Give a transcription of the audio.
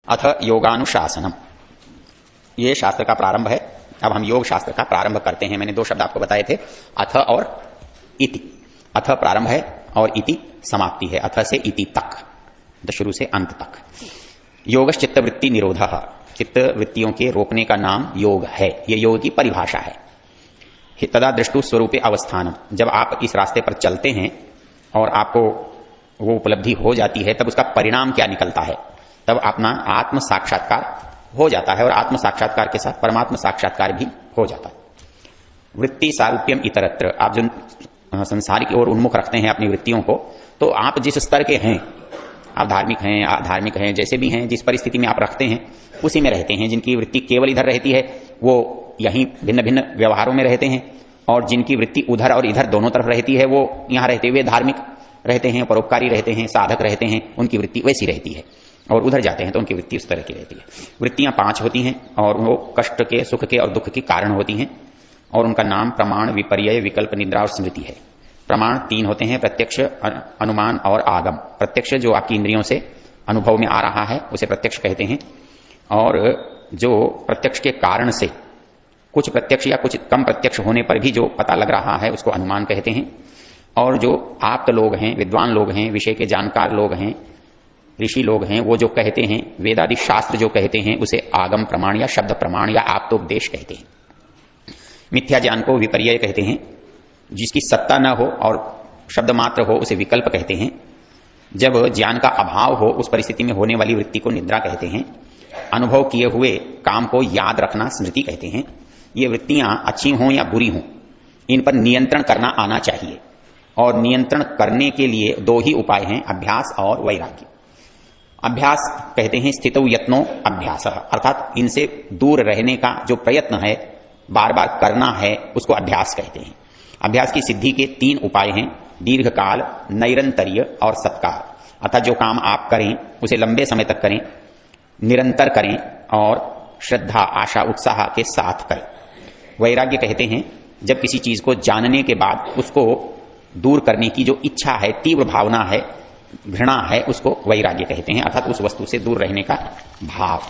अथ योगानुशासनम, ये शास्त्र का प्रारंभ है। अब हम योग शास्त्र का प्रारंभ करते हैं। मैंने दो शब्द आपको बताए थे, अथ और इति। अथ प्रारंभ है और इति समाप्ति है, अथ से इति तक, तो शुरू से अंत तक। योग चित्त वृत्ति निरोध, चित्त वृत्तियों के रोकने का नाम योग है। ये योग की परिभाषा है। तदा दृष्टु स्वरूपे अवस्थानम, जब आप इस रास्ते पर चलते हैं और आपको वो उपलब्धि हो जाती है, तब उसका परिणाम क्या निकलता है, तब अपना आत्म साक्षात्कार हो जाता है और आत्म साक्षात्कार के साथ परमात्म साक्षात्कार भी हो जाता है। वृत्ति सारूप्यम इतरत्र, आप जो संसार की ओर उन्मुख रखते हैं अपनी वृत्तियों को, तो आप जिस स्तर के हैं, आप धार्मिक हैं, अधार्मिक हैं, जैसे भी हैं, जिस परिस्थिति में आप रखते हैं उसी में रहते हैं। जिनकी वृत्ति केवल इधर रहती है वो यहीं भिन्न भिन्न व्यवहारों में रहते हैं, और जिनकी वृत्ति उधर और इधर दोनों तरफ रहती है वो यहां रहते हुए धार्मिक रहते हैं, परोपकारी रहते हैं, साधक रहते हैं, उनकी वृत्ति वैसी रहती है। और उधर जाते हैं तो उनकी वृत्ति उस तरह की रहती है। वृत्तियां 5 होती हैं और वो कष्ट के, सुख के और दुख के कारण होती हैं, और उनका नाम प्रमाण, विपर्यय, विकल्प, निद्रा और स्मृति है। प्रमाण 3 होते हैं, प्रत्यक्ष, अनुमान और आगम। प्रत्यक्ष जो आपकी इंद्रियों से अनुभव में आ रहा है उसे प्रत्यक्ष कहते हैं, और जो प्रत्यक्ष के कारण से कुछ प्रत्यक्ष या कुछ कम प्रत्यक्ष होने पर भी जो पता लग रहा है उसको अनुमान कहते हैं। और जो आप्त लोग हैं, विद्वान लोग हैं, विषय के जानकार लोग हैं, ऋषि लोग हैं, वो जो कहते हैं, वेदादि शास्त्र जो कहते हैं, उसे आगम प्रमाण या शब्द प्रमाण या आप्तोपदेश कहते हैं। मिथ्या ज्ञान को विपर्यय कहते हैं। जिसकी सत्ता न हो और शब्द मात्र हो उसे विकल्प कहते हैं। जब ज्ञान का अभाव हो उस परिस्थिति में होने वाली वृत्ति को निद्रा कहते हैं। अनुभव किए हुए काम को याद रखना स्मृति कहते हैं। ये वृत्तियां अच्छी हों या बुरी हों, इन पर नियंत्रण करना आना चाहिए, और नियंत्रण करने के लिए 2 ही उपाय हैं, अभ्यास और वैराग्य। अभ्यास कहते हैं स्थितौ यत्नो अभ्यास, अर्थात इनसे दूर रहने का जो प्रयत्न है, बार बार करना है, उसको अभ्यास कहते हैं। अभ्यास की सिद्धि के 3 उपाय हैं, दीर्घकाल, नैरंतर्य और सत्काल। अर्थात जो काम आप करें उसे लंबे समय तक करें, निरंतर करें और श्रद्धा, आशा, उत्साह के साथ करें। वैराग्य कहते हैं जब किसी चीज को जानने के बाद उसको दूर करने की जो इच्छा है, तीव्र भावना है, घृणा है, उसको वैराग्य कहते हैं, अर्थात उस वस्तु से दूर रहने का भाव।